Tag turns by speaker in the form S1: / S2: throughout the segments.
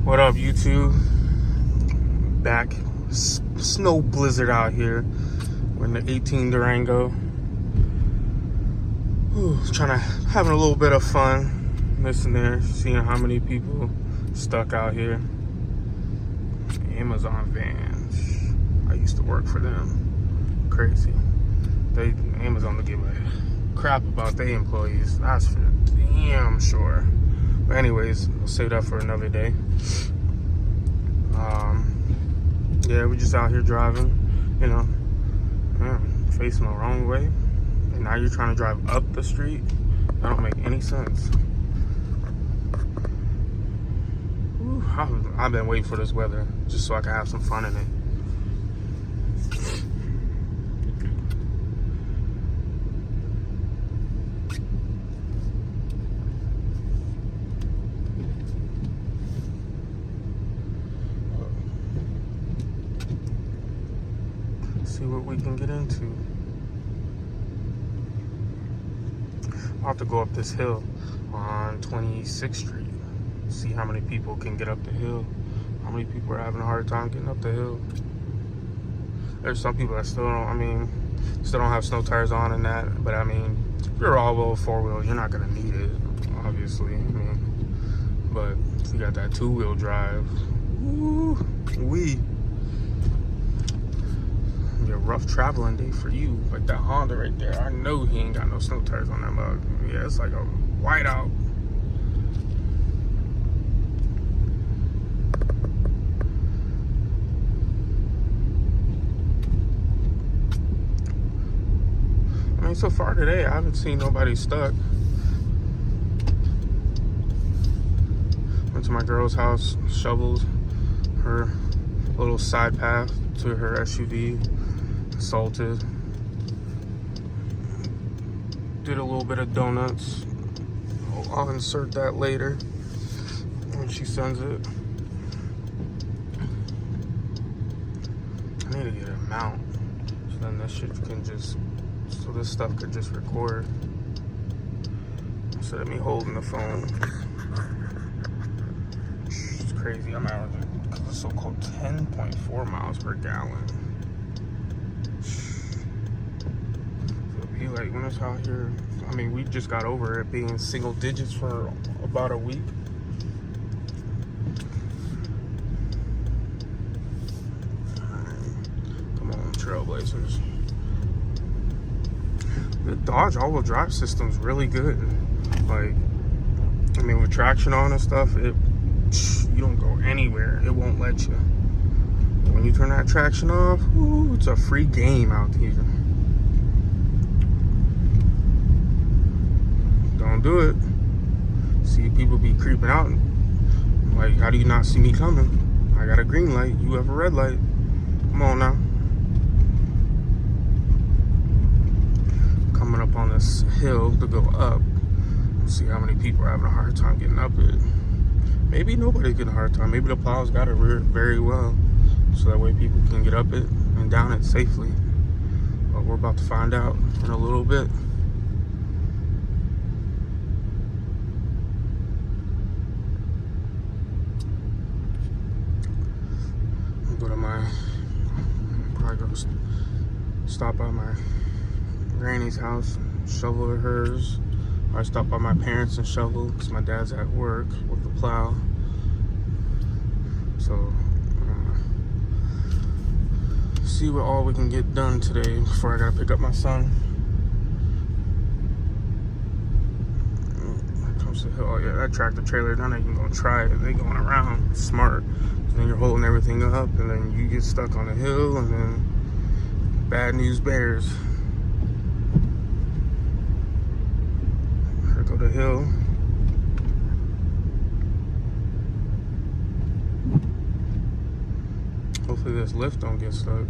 S1: What up, YouTube? Back. Snow blizzard out here. We're in the 18 Durango. Having a little bit of fun. Listening there, seeing how many people stuck out here. Amazon vans. I used to work for them. Crazy. Amazon will give a crap about their employees. That's for damn sure. But anyways, we'll save that for another day. Yeah, we're just out here driving, facing the wrong way. And now you're trying to drive up the street? That don't make any sense. Ooh, I've been waiting for this weather just so I can have some fun in it. See what we can get into. I'll have to go up this hill on 26th Street. See how many people can get up the hill. How many people are having a hard time getting up the hill. There's some people that still don't have snow tires on and that. But if you're all-wheel, four-wheel, you're not gonna need it, obviously. But if you got that two-wheel drive, be a rough traveling day for you. Like that Honda right there, I know he ain't got no snow tires on that mug. Yeah, it's like a whiteout. So far today, I haven't seen nobody stuck. Went to my girl's house, shoveled her little side path to her SUV, salted, did a little bit of donuts. I'll insert that later when she sends it. I need to get a mount so then this shit can so this stuff could just record instead of me holding the phone. It's crazy. I'm averaging, because it's so cold, 10.4 miles per gallon. So it'd be like when it's out here, we just got over it being single digits for about a week. Come on, Trailblazers. The Dodge all-wheel drive system's really good. With traction on and stuff, you don't go anywhere. It won't let you. When you turn that traction off, it's a free game out here. Don't do it. See people be creeping out. How do you not see me coming? I got a green light. You have a red light. Come on now. Coming up on this hill to go up. See how many people are having a hard time getting up it. Maybe nobody's getting a hard time. Maybe the plows got it very well, so that way people can get up it and down it safely. But we're about to find out in a little bit. Probably go stop by my granny's house, shovel at hers. Or I stop by my parents and shovel because my dad's at work with the plow. So, see what all we can get done today before I gotta pick up my son. Here comes the hill. Oh yeah, that tractor trailer, they're not even gonna try it. They going around, smart. So then you're holding everything up and then you get stuck on the hill and then bad news bears. Go to hill. Hopefully this lift don't get stuck.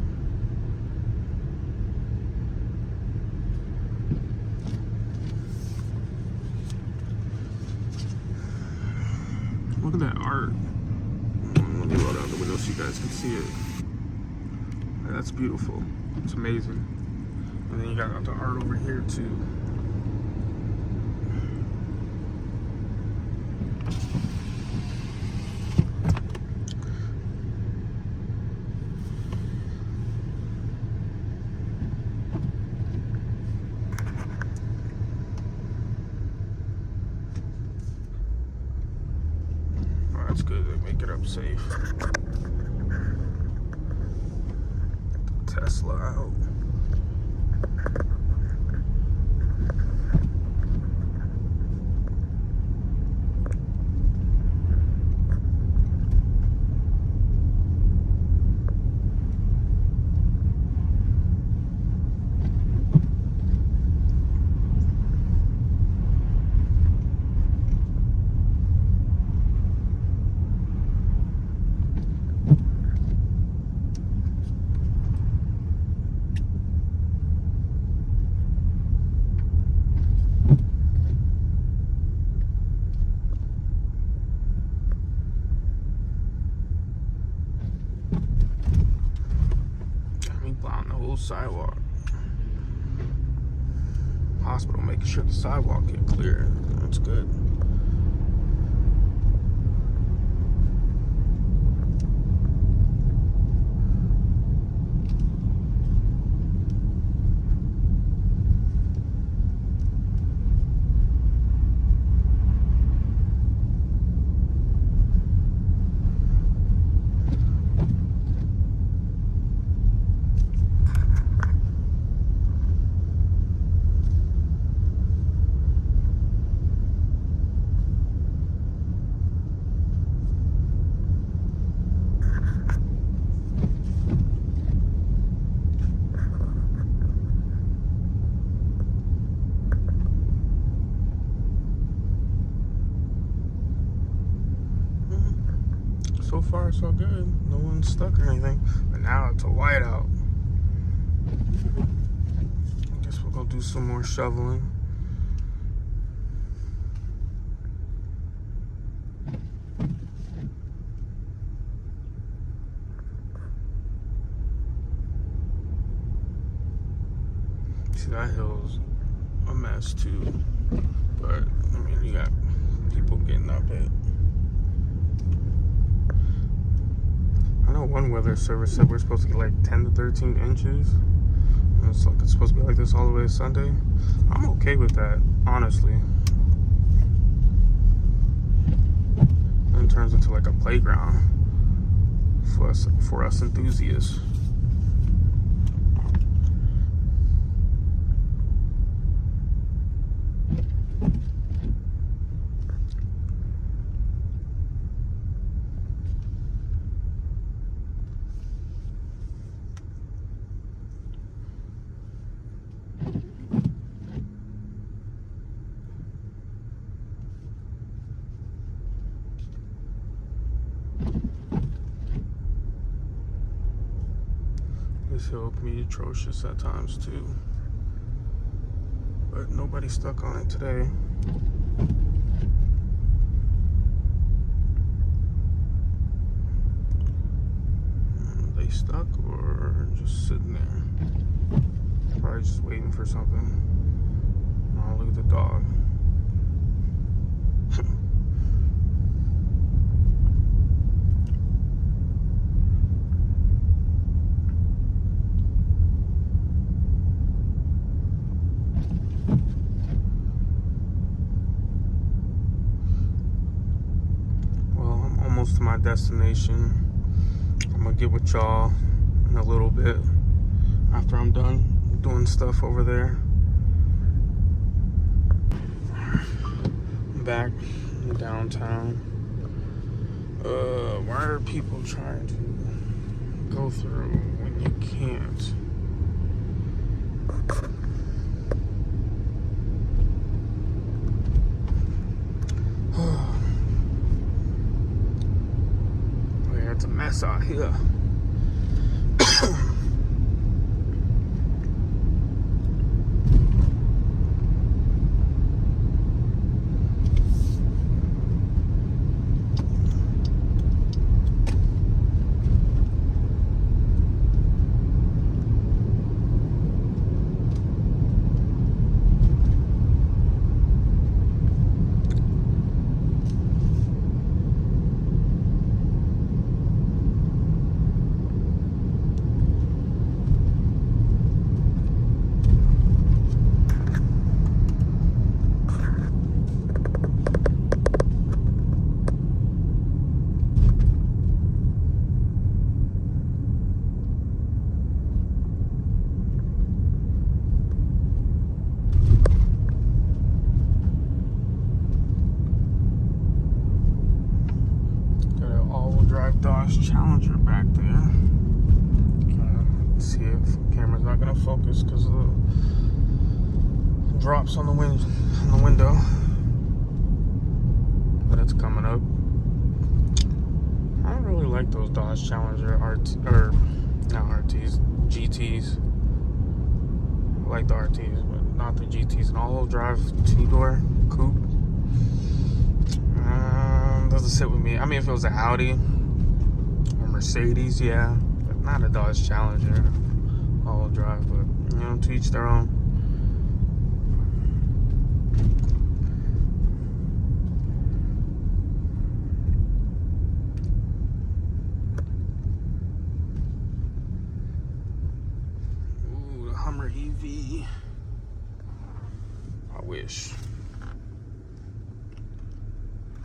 S1: Look at that art. Let me roll down the window so you guys can see it. That's beautiful. It's amazing. And then you got the art over here too. That's good. They make it up safe. Tesla out. Blocking the whole sidewalk. Hospital making sure the sidewalk get clear. That's good. So far, so good. No one's stuck or anything. But now it's a whiteout. I guess we'll go do some more shoveling. See, that hill's a mess too. But, I mean, you got people getting up it. I know one weather service said we're supposed to get like 10 to 13 inches. And it's supposed to be like this all the way to Sunday. I'm okay with that, honestly. Then it turns into like a playground for us enthusiasts. This hill can be atrocious at times too, but nobody's stuck on it today. Are they stuck or just sitting there? Probably just waiting for something. Oh, look at the dog. To my destination. I'm gonna get with y'all in a little bit after I'm done doing stuff over there. I'm back in downtown. Why are people trying to go through when you can't? It's a mess out here. Dodge Challenger back there. Can't see it. Camera's not gonna focus because of the drops on the window. But it's coming up. I don't really like those Dodge Challenger GTs. I like the RTs, but not the GTs. An all-wheel drive 2-door coupe doesn't sit with me. I mean, if it was an Audi or Mercedes, yeah, but not a Dodge Challenger all-wheel drive. But you know, to each their own. Hummer EV. I wish.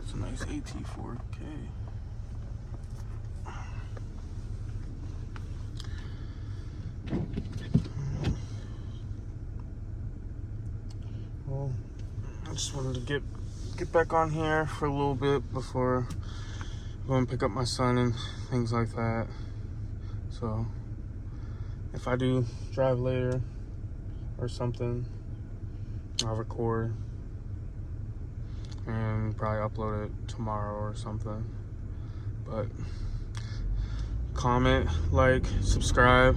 S1: It's a nice AT4K. Well, I just wanted to get back on here for a little bit before I go and pick up my son and things like that. So if I do drive later or something, I'll record and probably upload it tomorrow or something. But comment, like, subscribe.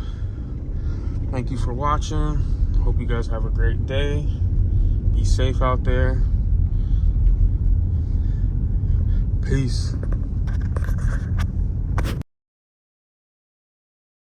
S1: Thank you for watching. Hope you guys have a great day. Be safe out there. Peace.